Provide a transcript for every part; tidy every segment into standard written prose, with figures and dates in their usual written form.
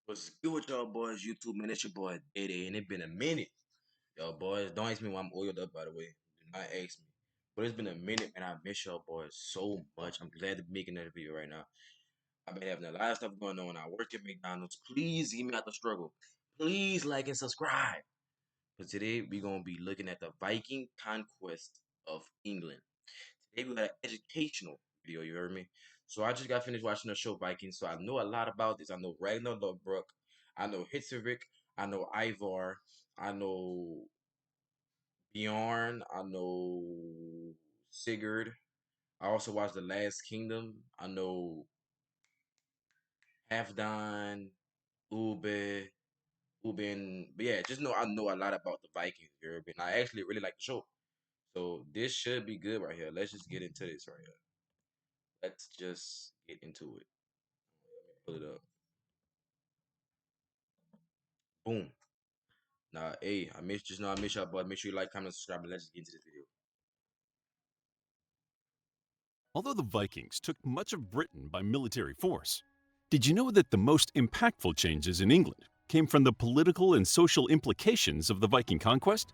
What's good with y'all boys? YouTube, man, it's your boy Daedae, and it been a minute. Y'all boys, don't ask me why I'm oiled up, by the way. Do not ask me. But it's been a minute, and I miss y'all boys so much. I'm glad to be making that video right now. I've been having a lot of stuff going on. I work at McDonald's. Please get me out the struggle. Please like and subscribe. But today, we're going to be looking at the Viking Conquest of England. Today, we got an educational video, you heard me? So I just got finished watching the show Vikings, so I know a lot about this. I know Ragnar Lodbrok, I know Hitzevik, I know Ivar, I know Bjorn, I know Sigurd. I also watched The Last Kingdom. I know Halfdan, Ube, Uben. But yeah, just know I know a lot about the Vikings here, and I actually really like the show. So this should be good right here. Let's just get into this right here. Let's just get into it. Pull it up. Boom. Nah, hey, I miss y'all, but make sure you like, comment, subscribe, and let's just get into this video. Although the Vikings took much of Britain by military force, did you know that the most impactful changes in England came from the political and social implications of the Viking conquest?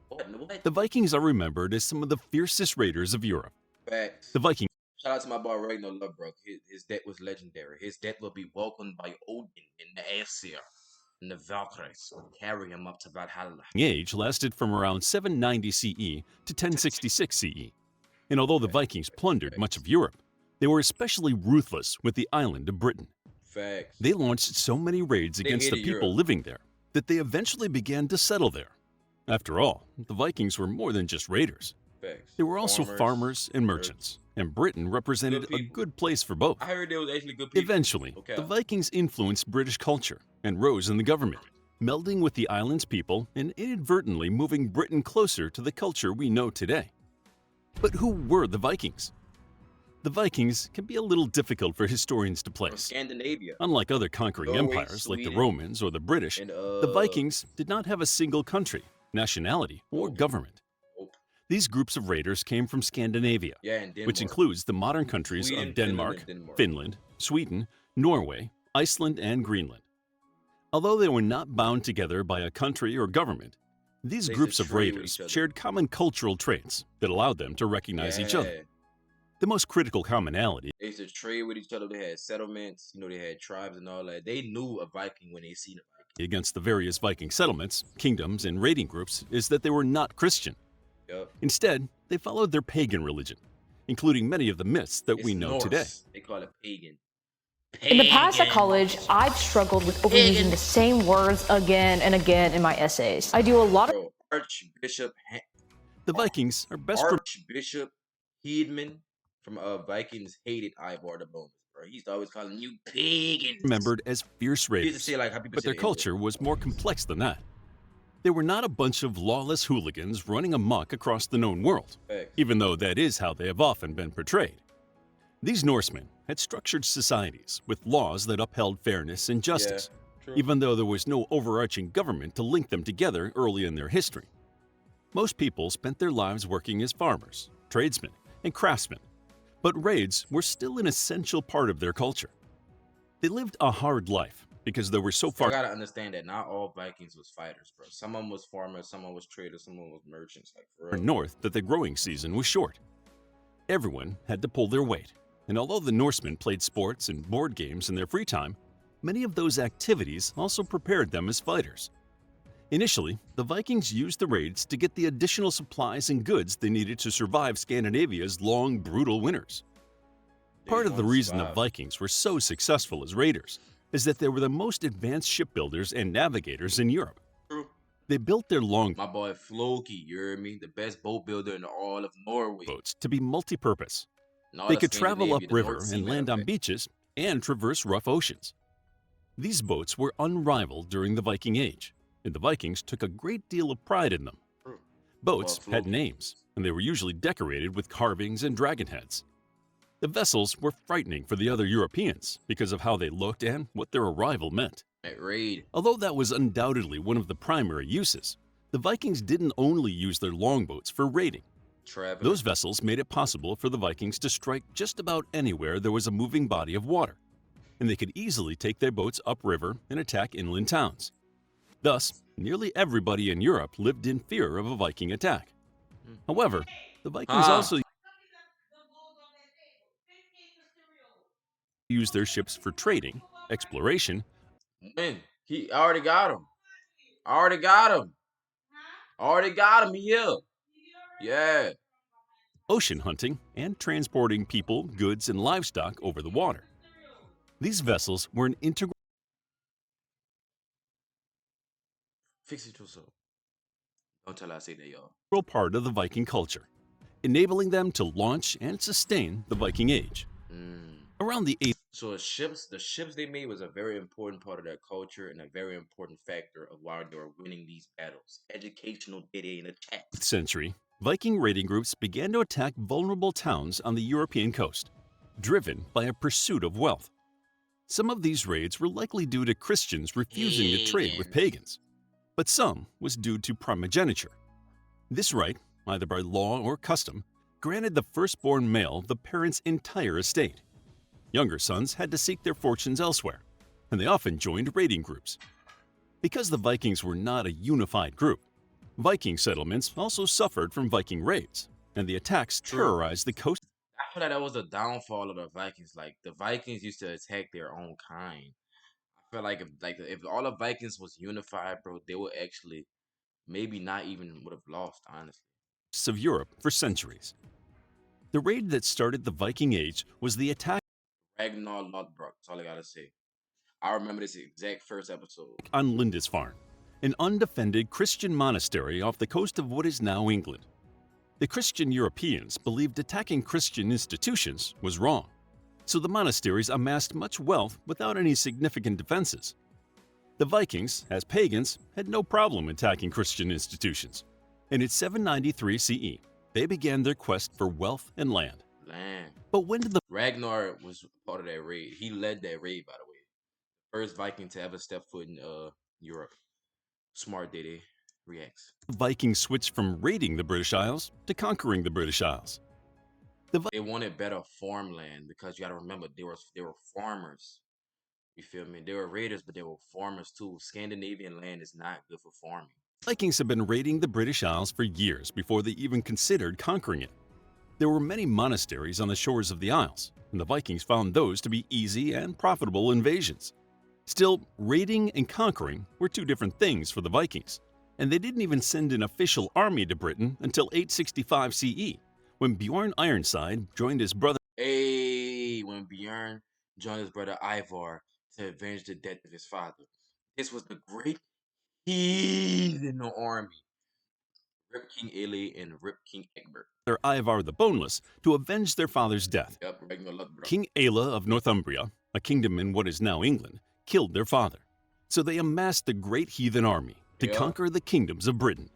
What? The Vikings are remembered as some of the fiercest raiders of Europe. Facts. The Vikings Shout out to my boy Ragnar Lodbrok. His death was legendary. His death will be welcomed by Odin in the Aesir. And the Valkyries will carry him up to Valhalla. age lasted from around 790 CE to 1066 CE. And although the Vikings plundered much of Europe, they were especially ruthless with the island of Britain. Facts. They launched so many raids against the people Europe. living there that they eventually began to settle there. After all, the Vikings were more than just raiders. Facts. They were also farmers and merchants, and Britain represented a good place for both. I heard they was actually good people. Eventually, the Vikings influenced British culture and rose in the government, melding with the island's people and inadvertently moving Britain closer to the culture we know today. But who were the Vikings? The Vikings can be a little difficult for historians to place. Scandinavia. Unlike other conquering empires like the Romans or the British, the Vikings did not have a single country, nationality, or government. These groups of raiders came from Scandinavia, which includes the modern countries of Denmark, Finland, Sweden, Norway, Iceland, and Greenland. Although they were not bound together by a country or government, these groups of raiders shared common cultural traits that allowed them to recognize each other. The most critical commonality. They used to trade with each other. They had settlements. They had tribes and all that. They knew a Viking when they seen a Viking. Against the various Viking settlements, kingdoms, and raiding groups is that they were not Christian. Instead, they followed their pagan religion, including many of the myths that we know today. They call it pagan. In the past at college, I've struggled with overusing the same words again and again in my essays. I do a lot of Archbishop. The Vikings are best Archbishop Hedman from Vikings hated Ivar the Bonus, bro. He used to always call him you pagans. Remembered as fierce raiders, say, like, but their culture was more complex than that. They were not a bunch of lawless hooligans running amok across the known world, even though that is how they have often been portrayed. These Norsemen had structured societies with laws that upheld fairness and justice, even though there was no overarching government to link them together early in their history. Most people spent their lives working as farmers, tradesmen, and craftsmen, but raids were still an essential part of their culture. They lived a hard life because they were so far. I gotta understand that not all Vikings was fighters, bro. Some of them was farmers, some of them was traders, some of them was merchants. Like for real. North, that the growing season was short. Everyone had to pull their weight, and although the Norsemen played sports and board games in their free time, many of those activities also prepared them as fighters. Initially, the Vikings used the raids to get the additional supplies and goods they needed to survive Scandinavia's long, brutal winters. Part of the reason the Vikings were so successful as raiders is that they were the most advanced shipbuilders and navigators in Europe. True. They built their long my boy Floki, you heard me, the best boat builder in all of Norway. Boats to be multi-purpose. They could travel upriver and land on beaches and traverse rough oceans. These boats were unrivaled during the Viking Age, and the Vikings took a great deal of pride in them. Boats had names, and they were usually decorated with carvings and dragon heads. The vessels were frightening for the other Europeans because of how they looked and what their arrival meant. Although that was undoubtedly one of the primary uses, the Vikings didn't only use their longboats for raiding. Those vessels made it possible for the Vikings to strike just about anywhere there was a moving body of water. and they could easily take their boats upriver and attack inland towns. Thus, nearly everybody in Europe lived in fear of a Viking attack. However, the Vikings also used their ships for trading, exploration, When he already got him. Already got him. Already got him. He here. Yeah. ocean hunting, and transporting people, goods, and livestock over the water. These vessels were an integral Fix it yourself. Don't tell I say that, y'all. part of the Viking culture, enabling them to launch and sustain the Viking Age. Around the 8th So the ships they made was a very important part of their culture and a very important factor of why they were winning these battles. Educational Daedae and attacks. century, Viking raiding groups began to attack vulnerable towns on the European coast, driven by a pursuit of wealth. Some of these raids were likely due to Christians refusing to trade with pagans, but some was due to primogeniture. This right, either by law or custom, granted the firstborn male the parent's entire estate. Younger sons had to seek their fortunes elsewhere, and they often joined raiding groups. Because the Vikings were not a unified group, Viking settlements also suffered from Viking raids, and the attacks terrorized the coast. I feel like that was the downfall of the Vikings. Like the Vikings used to attack their own kind. I feel like if all the Vikings was unified, bro, they would actually maybe not even would have lost, honestly. Of Europe for centuries. The raid that started the Viking Age was the attack Ragnar Lodbrok. That's all I gotta say. I remember this exact first episode. on Lindisfarne, an undefended Christian monastery off the coast of what is now England. The Christian Europeans believed attacking Christian institutions was wrong, so the monasteries amassed much wealth without any significant defenses. The Vikings, as pagans, had no problem attacking Christian institutions, and in 793 CE, they began their quest for wealth and land. But when did the Ragnar was part of that raid? He led that raid, by the way. First Viking to ever step foot in Europe. Smart Daedae reacts. Vikings switch from raiding the British Isles to conquering the British Isles? They wanted better farmland because you gotta remember they were farmers. You feel me? They were raiders, but they were farmers too. Scandinavian land is not good for farming. Vikings have been raiding the British Isles for years before they even considered conquering it. There were many monasteries on the shores of the Isles, and the Vikings found those to be easy and profitable invasions. Still, raiding and conquering were two different things for the Vikings, and they didn't even send an official army to Britain until 865 CE, when Bjorn Ironside joined his brother When Bjorn joined his brother Ivar to avenge the death of his father. This was the great heathen army. Rip King Ele and Rip King Egbert. Ivar the Boneless to avenge their father's death. Yep, Ragnar Lodbrok. King Ele of Northumbria, a kingdom in what is now England, killed their father, so they amassed the great heathen army to conquer the kingdoms of Britain.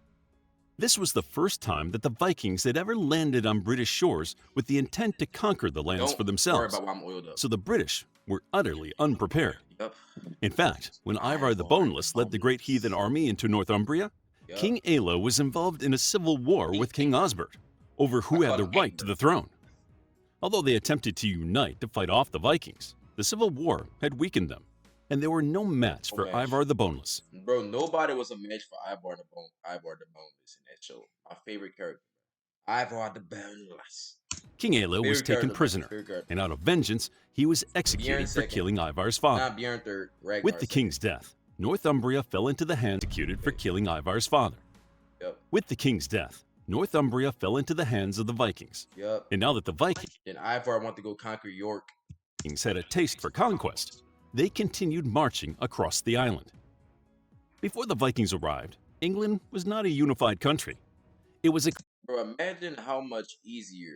This was the first time that the Vikings had ever landed on British shores with the intent to conquer the lands for themselves, so the British were utterly unprepared. In fact, when Ivar the Boneless led the great heathen army into Northumbria, King Ele was involved in a civil war with King Osbert over who had the right to the throne. Although they attempted to unite to fight off the Vikings, the civil war had weakened them, and they were no match for Ivar the Boneless. Bro, nobody was a match for Ivar the Boneless in that show. My favorite character. Ivar the Boneless. King Ele was taken prisoner, and out of vengeance, he was executed for killing Ivar's father. With the king's death, Northumbria fell into the hands executed for killing Ivar's father. With the king's death, Northumbria fell into the hands of the Vikings. And now that the Vikings and Ivar wanted to go conquer York, had a taste for conquest, they continued marching across the island. Before the Vikings arrived, England was not a unified country. It was a... Bro, imagine how much easier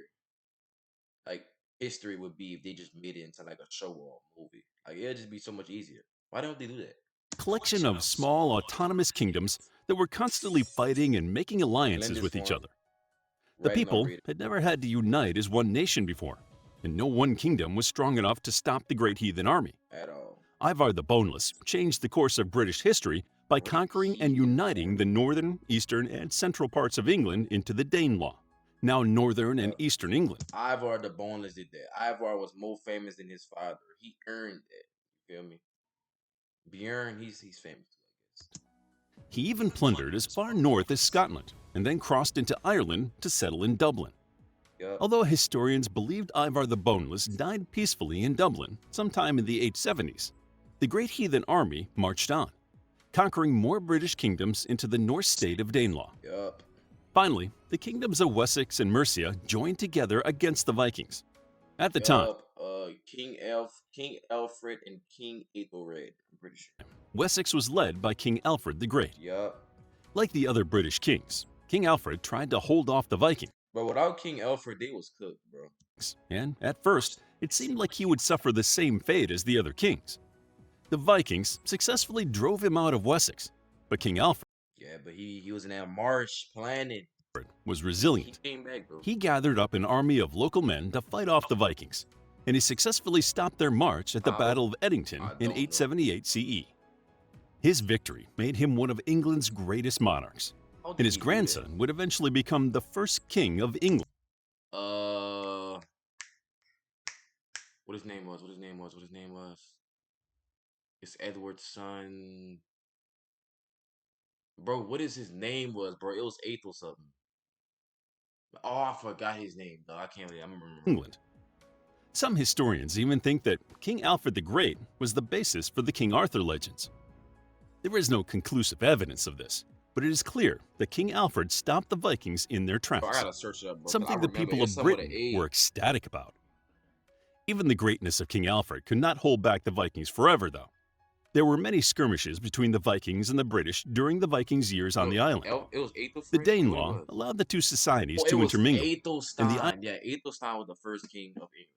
like history would be if they just made it into like a show or a movie. Like it'd just be so much easier. Why don't they do that? collection of small autonomous kingdoms that were constantly fighting and making alliances with each other. The people had never had to unite as one nation before, and no one kingdom was strong enough to stop the great heathen army. Ivar the Boneless changed the course of British history by conquering and uniting the northern, eastern, and central parts of England into the Danelaw, now northern and eastern England. Ivar the Boneless did that. Ivar was more famous than his father. He earned it. Feel me? Bjorn, he's famous too, I guess. He even plundered as far north as Scotland and then crossed into Ireland to settle in Dublin. Yep. Although historians believed Ivar the Boneless died peacefully in Dublin sometime in the 870s, the Great Heathen Army marched on, conquering more British kingdoms into the Norse state of Danelaw. Yep. Finally, the kingdoms of Wessex and Mercia joined together against the Vikings. At the time, King Alfred and King Ethelred, I'm pretty sure. Wessex was led by King Alfred the Great. Yep. Like the other British kings, King Alfred tried to hold off the Vikings. But without King Alfred, they was cooked, bro. And at first, it seemed like he would suffer the same fate as the other kings. The Vikings successfully drove him out of Wessex, but King Alfred, yeah, but he was in that marsh planning. Was resilient. He came back, bro. He gathered up an army of local men to fight off the Vikings, and he successfully stopped their march at the Battle of Edington in 878 CE. His victory made him one of England's greatest monarchs, and his grandson would eventually become the first king of England. What his name was? It's Edward's son. Bro, what is his name was, bro? It was Eighth or something. Oh, I forgot his name, though. I can't really, I remember. England. Some historians even think that King Alfred the Great was the basis for the King Arthur legends. There is no conclusive evidence of this, but it is clear that King Alfred stopped the Vikings in their tracks, I gotta search it up, bro, something the people of Britain were ecstatic about. Even the greatness of King Alfred could not hold back the Vikings forever, though. There were many skirmishes between the Vikings and the British during the Vikings' years on the island. It was Aethelfred? The Danelaw allowed the two societies to intermingle. Aethelstein was the first king of England.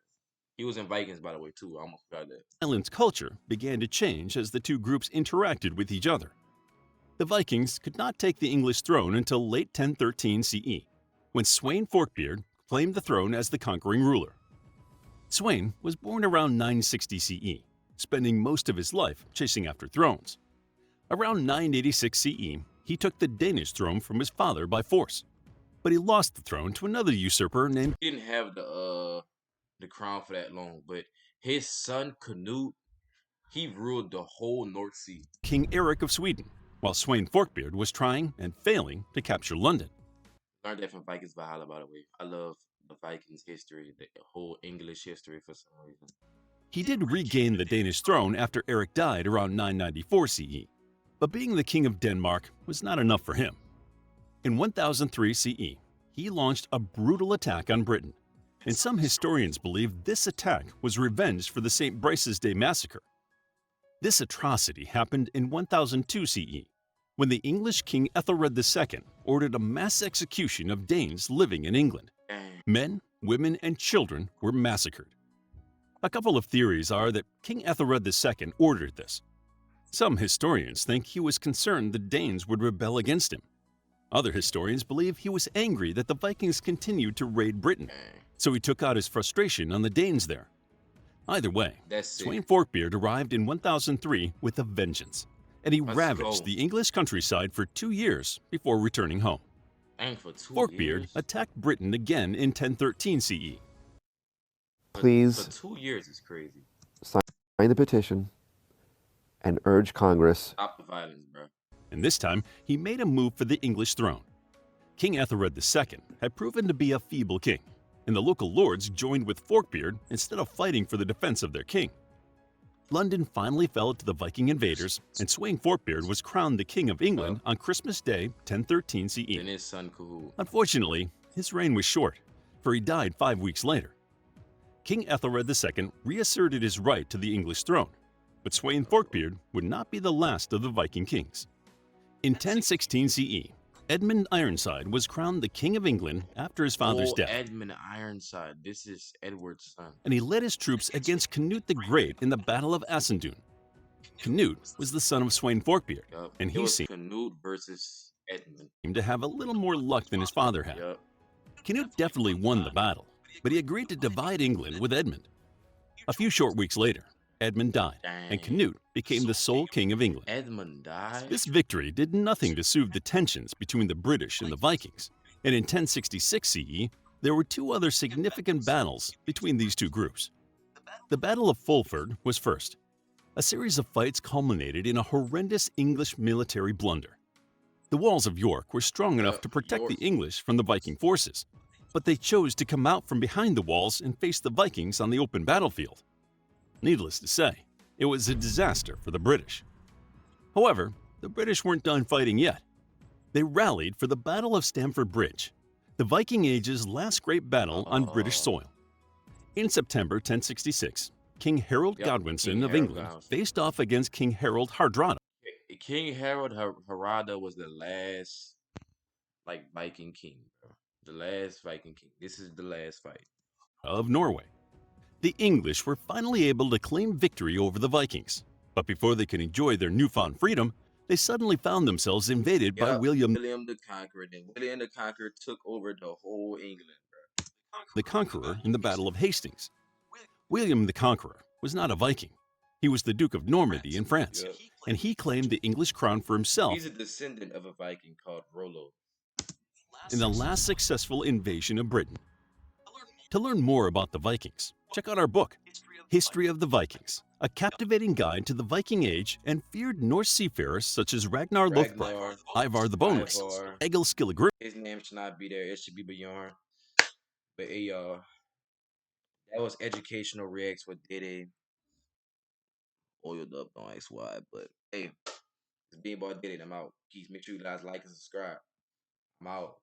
He was in Vikings, by the way, too. I almost forgot that. The island's culture began to change as the two groups interacted with each other. The Vikings could not take the English throne until late 1013 CE, when Sweyn Forkbeard claimed the throne as the conquering ruler. Sweyn was born around 960 CE, spending most of his life chasing after thrones. Around 986 CE, he took the Danish throne from his father by force, but he lost the throne to another usurper named... He didn't have the crown for that long, but his son Canute, he ruled the whole North Sea. King Eric of Sweden, while Sweyn Forkbeard was trying and failing to capture London. Learned that from Vikings Valhalla, by the way. I love the Vikings history, the whole English history for some reason. He did regain the Danish throne after Eric died around 994 CE, but being the king of Denmark was not enough for him. In 1003 CE, he launched a brutal attack on Britain, and some historians believe this attack was revenge for the St. Brice's Day massacre. This atrocity happened in 1002 CE, when the English King Ethelred II ordered a mass execution of Danes living in England. Men, women, and children were massacred. A couple of theories are that King Ethelred II ordered this. Some historians think he was concerned the Danes would rebel against him. Other historians believe he was angry that the Vikings continued to raid Britain, so he took out his frustration on the Danes there. Either way, Sweyn Forkbeard arrived in 1003 with a vengeance, and he ravaged the English countryside for 2 years before returning home. Forkbeard attacked Britain again in 1013 CE. Please for 2 years is crazy. Sign the petition and urge Congress. Stop the violence, bro. And this time, he made a move for the English throne. King Ethelred II had proven to be a feeble king, and the local lords joined with Forkbeard instead of fighting for the defense of their king. London finally fell to the Viking invaders, and Sweyn Forkbeard was crowned the King of England on Christmas Day, 1013 CE. And his son Cahool. Unfortunately, his reign was short, for he died 5 weeks later. King Ethelred II reasserted his right to the English throne, but Sweyn Forkbeard would not be the last of the Viking kings. In 1016 CE, Edmund Ironside was crowned the King of England after his father's death. Edmund Ironside, this is Edward's son. And he led his troops against Canute the Great in the Battle of Ascendun. Canute was the son of Sweyn Forkbeard, and he seemed Canute versus Edmund. to have a little more luck than his father had. Canute definitely won the battle, but he agreed to divide England with Edmund. A few short weeks later, Edmund died, and Canute became the sole king of England. Edmund died? This victory did nothing to soothe the tensions between the British and the Vikings, and in 1066 CE, there were 2 other significant battles between these two groups. The Battle of Fulford was first. A series of fights culminated in a horrendous English military blunder. The walls of York were strong enough to protect the English from the Viking forces, but they chose to come out from behind the walls and face the Vikings on the open battlefield. Needless to say, it was a disaster for the British. However, the British weren't done fighting yet. They rallied for the Battle of Stamford Bridge, the Viking Age's last great battle on British soil. In September 1066, King Harold Godwinson of England faced off against King Harold Hardrada. King Harold Harada was the last Viking king, bro. The last Viking king. This is the last fight. Of Norway. The English were finally able to claim victory over the Vikings, but before they could enjoy their newfound freedom, they suddenly found themselves invaded by William the Conqueror. Then William the Conqueror took over the whole England, bro. the Conqueror in the Battle of Hastings. William the Conqueror was not a Viking. He was the Duke of Normandy in France, and he claimed the English crown for himself. He's a descendant of a Viking called Rollo. In the last successful invasion of Britain. To learn more about the Vikings, check out our book, History of the Vikings, a captivating guide to the Viking Age and feared Norse seafarers such as Ragnar Lothbrok, Ivar the Boneless, Egil Skilligrim. His name should not be there, it should be Bjorn. But hey, y'all, that was educational reacts with Daedae. Oiled up, don't ask why, but hey, it's being boy Daedae, I'm out. Please make sure you guys like and subscribe. I'm out.